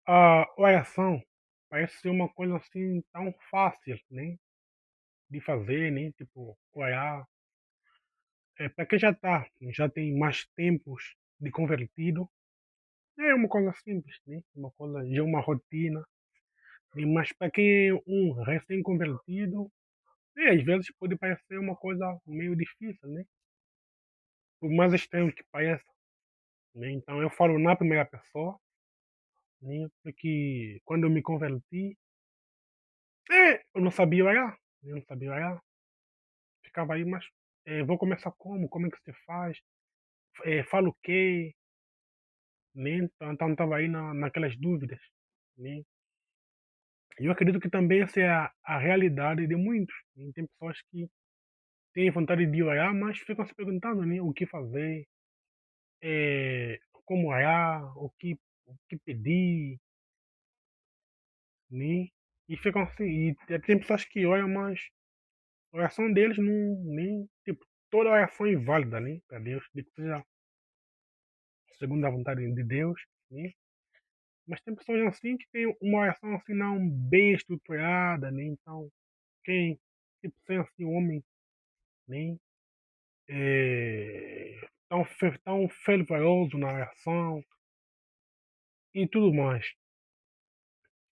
A oração parece ser uma coisa assim tão fácil, né, de fazer, né, tipo, orar. Para quem já tem mais tempos de convertido, é uma coisa simples, né, uma coisa, já é uma rotina, né, mas para quem é um recém-convertido, às vezes pode parecer uma coisa meio difícil, né, por mais estranho que pareça, né. Então eu falo na primeira pessoa, né, porque quando eu me converti, eu não sabia orar, eu não sabia orar. Ficava aí, mas vou começar como? Como é que se faz? Falo o quê? Né? Então estava aí naquelas dúvidas. Né? E eu acredito que também essa é a realidade de muitos. Né? Tem pessoas que têm vontade de orar, mas ficam se perguntando, né, o que fazer, como orar, o que pedir, né? E ficam assim. E tem pessoas que oram, mas a oração deles não, nem, tipo, toda oração é válida, né, para Deus, de que seja segundo a vontade de Deus, né? Mas tem pessoas assim que têm uma oração assim não bem estruturada, né? Então, quem tipo sem assim um homem, né? Tão fervoroso na oração e tudo mais.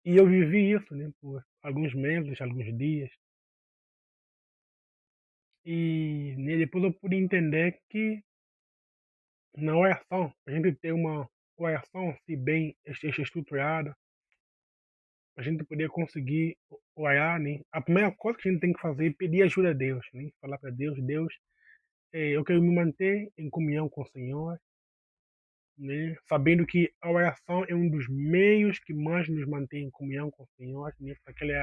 E eu vivi isso, né? Por alguns meses, alguns dias. E né, depois eu pude entender que na oração, a gente ter uma oração assim bem estruturada, a gente poder conseguir orar, né? A primeira coisa que a gente tem que fazer é pedir ajuda a Deus, né? Falar para Deus, Deus, eu quero me manter em comunhão com o Senhor, né? Sabendo que a oração é um dos meios que mais nos mantém em comunhão com o Senhor, né? Aquele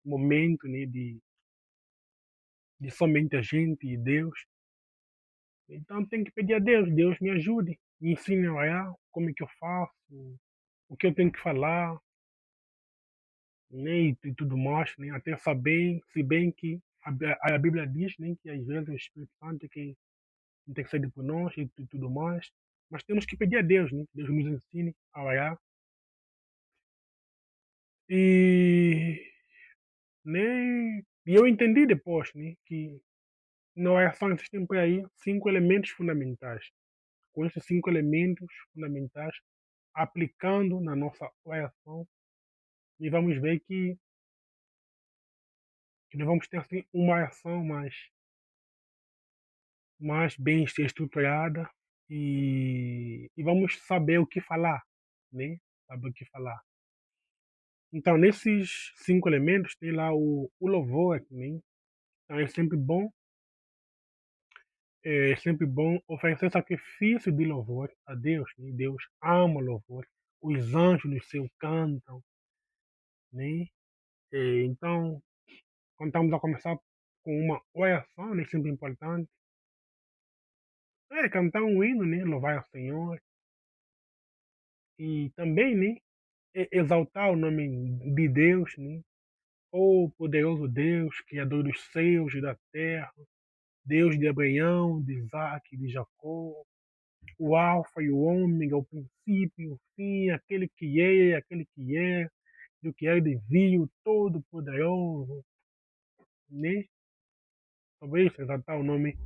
momento, né? De somente a gente e Deus. Então tem que pedir a Deus, Deus me ajude, me ensine a orar, como é que eu faço, o que eu tenho que falar, né, e tudo mais, né, até saber, se bem que a Bíblia diz, né, que às vezes o Espírito Santo é que intercede por nós e tudo mais, mas temos que pedir a Deus, né, que Deus nos ensine a orar. E, e eu entendi depois, né, que na oração existem por aí 5 elementos fundamentais. Com esses 5 elementos fundamentais, aplicando na nossa oração, e vamos ver que nós vamos ter assim, uma oração mais bem estruturada e vamos saber o que falar, né? Saber o que falar. Então, nesses 5 elementos tem lá o louvor, né? Então, é sempre bom oferecer sacrifício de louvor a Deus, né? Deus ama louvor. Os anjos no céu cantam, né? Então, quando estamos a começar com uma oração, né? Sempre importante, cantar um hino, né? Louvar ao Senhor e também, né? Exaltar o nome de Deus, né? O poderoso Deus, Criador dos céus e da terra, Deus de Abraão, de Isaac, de Jacó, o Alfa e o Ômega, o princípio e o fim, aquele que é, e o que é de vir, o Todo-Poderoso, né? Sobre isso, exaltar o nome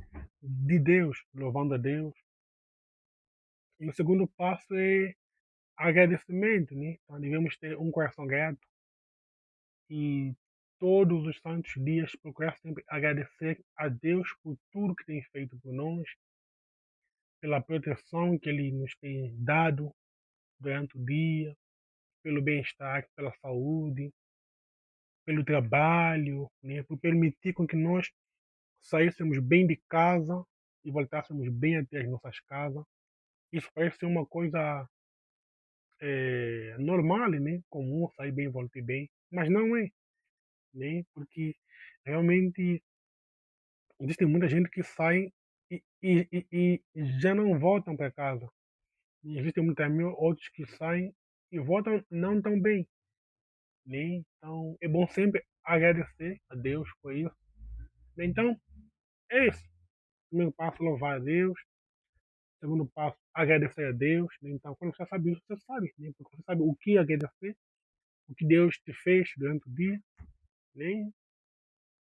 de Deus, louvando a Deus. E o segundo passo é agradecimento, né? Então devemos ter um coração grato e todos os santos dias procurar sempre agradecer a Deus por tudo que tem feito por nós, pela proteção que Ele nos tem dado durante o dia, pelo bem-estar, pela saúde, pelo trabalho, né, por permitir com que nós saíssemos bem de casa e voltássemos bem até as nossas casas. Isso parece ser uma coisa normal, né, comum, sair bem, voltar bem, mas não é, né, porque realmente existe muita gente que sai e já não voltam para casa. E existem muitos outros que saem e voltam não tão bem, né? Então é bom sempre agradecer a Deus por isso. Então é isso. Primeiro passo, louvar a Deus. Segundo passo, agradecer a Deus, né? Então, quando você sabe isso, você sabe, né? Porque você sabe o que agradecer, o que Deus te fez durante o dia, né?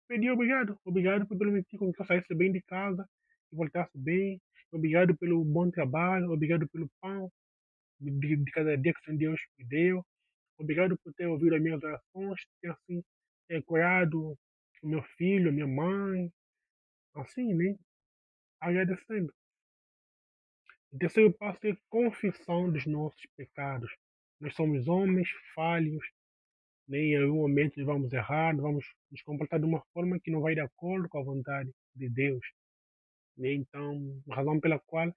Pedir obrigado, obrigado por permitir que eu saísse bem de casa e voltasse bem, obrigado pelo bom trabalho, obrigado pelo pão de cada dia que o Senhor Deus me deu, obrigado por ter ouvido as minhas orações, ter assim, curado o meu filho, a minha mãe, assim, né? Agradecendo. O terceiro passo é confissão dos nossos pecados. Nós somos homens falhos, nem em algum momento vamos errar, vamos nos comportar de uma forma que não vai de acordo com a vontade de Deus. Né? Então, a razão pela qual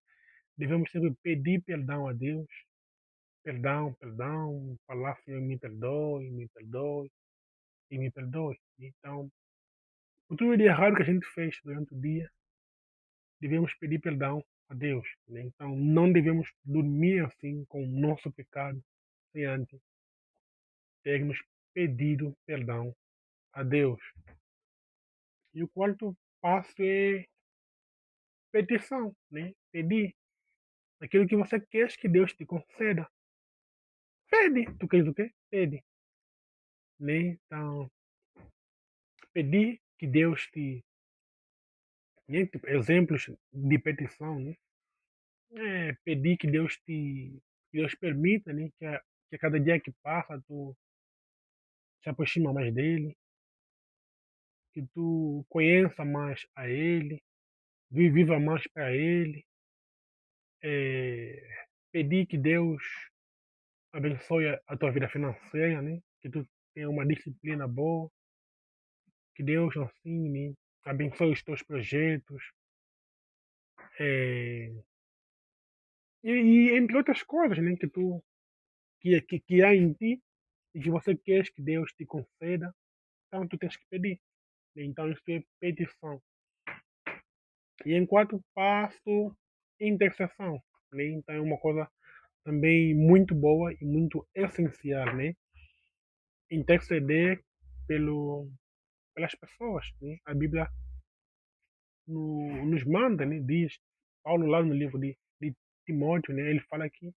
devemos sempre pedir perdão a Deus, perdão, perdão, falar, Senhor, me perdoe e me perdoe. Então, por tudo de errado que a gente fez durante o dia, devemos pedir perdão a Deus. Né? Então, não devemos dormir assim com o nosso pecado sem antes termos pedido perdão a Deus. E o quarto passo é petição, né? Pedir aquilo que você quer que Deus te conceda. Pede. Tu queres o quê? Pede. Né? Então, pedir que Deus te. Né? Tipo, exemplos de petição, né? É pedir que Deus permita, né? Que a cada dia que passa tu se aproxima mais dele, que tu conheça mais a ele, viva mais para ele. É, pedir que Deus abençoe a tua vida financeira, né? Que tu tenha uma disciplina boa, que Deus assim, né? Abençoe os teus projetos, é, e entre outras coisas, né? Que há em ti e que você quer que Deus te conceda, então tu tens que pedir. Né? Então isso é petição. E em quarto passo, intercessão. Né? Então é uma coisa também muito boa e muito essencial, né? Interceder pelas pessoas, né? A Bíblia nos manda, né? Diz, Paulo lá no livro de Timóteo, né? Ele fala que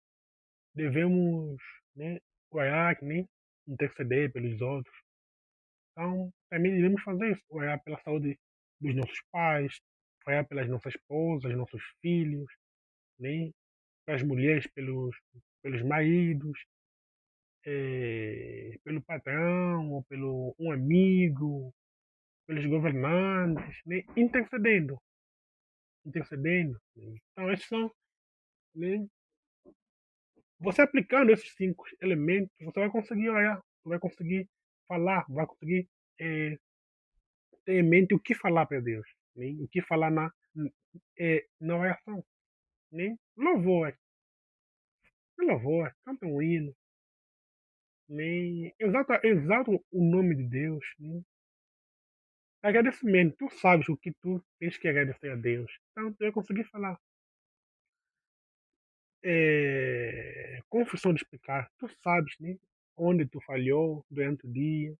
devemos, né? Orar, né? Interceder pelos outros. Então, também devemos fazer isso, orar pela saúde dos nossos pais, orar pelas nossas esposas, nossos filhos, né? Pelas mulheres, pelos maridos, pelo patrão, ou pelo um amigo, pelos governantes, né? Intercedendo. Né? Então, esses são, né? Você aplicando esses cinco elementos, você vai conseguir olhar, vai conseguir falar, vai conseguir eh, ter em mente o que falar para Deus, né? O que falar na oração. Né? Louvor, canta um hino, né? Exalta o nome de Deus. Né? Agradecimento, tu sabes o que tu tens que agradecer a Deus. Então tu vai conseguir falar. Confissão de explicar, tu sabes, né? Onde tu falhou durante o dia.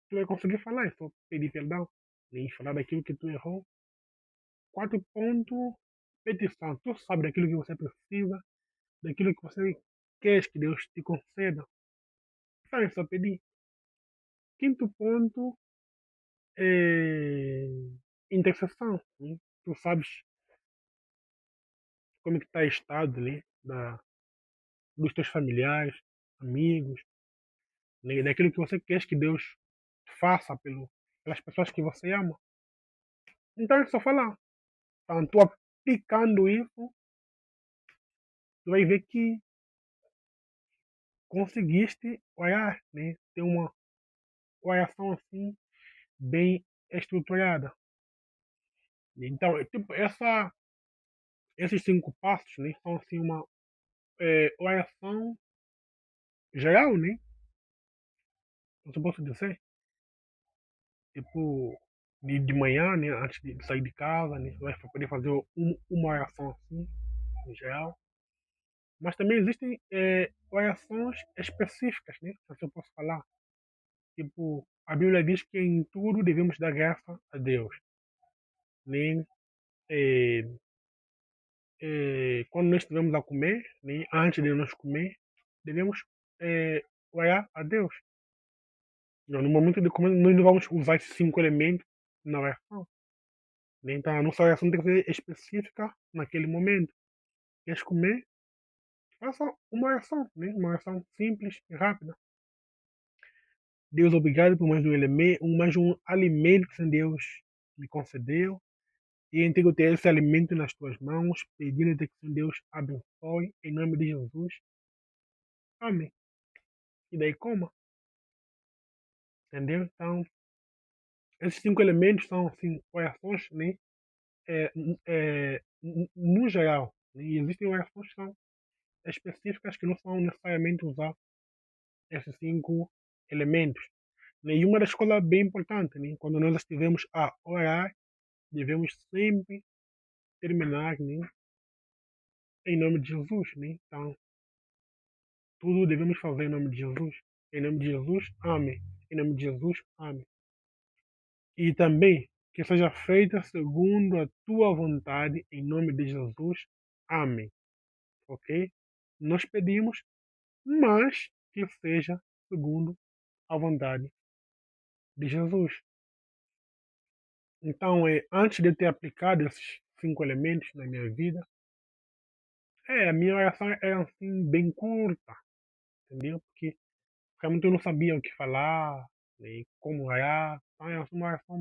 Tu vai conseguir falar, é só pedir perdão. Nem falar daquilo que tu errou. Quarto ponto, petição. Tu sabe daquilo que você precisa, daquilo que você quer que Deus te conceda. Então é só pedir. Quinto ponto é intercessão. Né? Tu sabes como é que está o estado, né? Dos teus familiares, amigos, né? Daquilo que você quer que Deus faça pelas pessoas que você ama. Então é só falar. Então, tu aplicando isso, tu vai ver que conseguiste olhar, né? Ter uma oração assim, bem estruturada. Então, tipo, esses cinco passos, né? São assim uma oração geral, né? Não se posso dizer. Tipo, de manhã, né? Antes de sair de casa, né? Vai poder fazer uma oração assim, em geral. Mas também existem orações específicas, né? Se eu posso falar. Tipo, a Bíblia diz que em tudo devemos dar graça a Deus. Nem, eh, quando nós estivermos a comer, né, antes de nós comer, devemos orar a Deus. No momento de comer, nós não vamos usar esses 5 elementos na oração. Né? Então, a nossa oração tem que ser específica naquele momento. Queres comer? Faça uma oração, né? Uma oração simples e rápida. Deus, obrigado por mais um elemento, mais um alimento que Deus me concedeu. E entrego esse alimento nas tuas mãos, pedindo que Deus abençoe, em nome de Jesus. Amém. E daí coma, entendeu? Então, esses 5 elementos são, assim, orações, né? No geral. Né? E existem orações que são específicas que não são necessariamente usar esses 5 elementos. Né? E uma das coisas bem importantes, né? Quando nós estivermos a orar, devemos sempre terminar, né? Em nome de Jesus, né? Então, tudo devemos fazer em nome de Jesus. Em nome de Jesus, amém. Em nome de Jesus, amém. E também que seja feita segundo a tua vontade, em nome de Jesus, amém. Ok? Nós pedimos, mas que seja segundo a vontade de Jesus. Então, antes de eu ter aplicado esses 5 elementos na minha vida, a minha oração era assim, bem curta, entendeu? Porque realmente eu não sabia o que falar, nem como orar. Então, era uma oração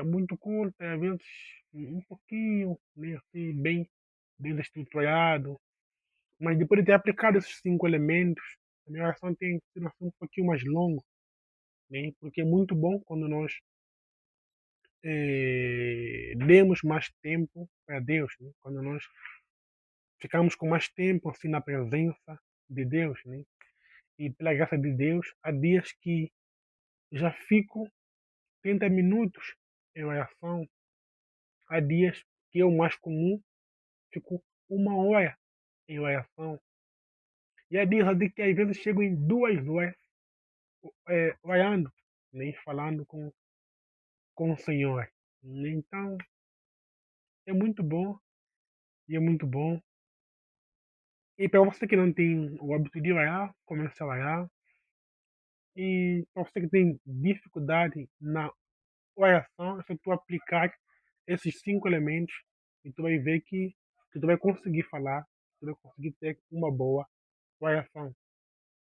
muito curta, às vezes um pouquinho, né, assim, bem estruturado. Mas depois de ter aplicado esses 5 elementos, a minha oração tem sido assim, um pouquinho mais longa, né? Porque é muito bom quando nós demos mais tempo para Deus, né? Quando nós ficamos com mais tempo assim na presença de Deus, né? E pela graça de Deus, há dias que já fico 30 minutos em oração, há dias que é o mais comum, fico 1 hora em oração, e há dias ali que às vezes chego em 2 horas orando, né? Falando com o Senhor. Então, é muito bom, e é muito bom. E para você que não tem o hábito de orar, comece a orar. E para você que tem dificuldade na oração, é só tu aplicar esses 5 elementos e tu vai ver que tu vai conseguir falar, tu vai conseguir ter uma boa oração.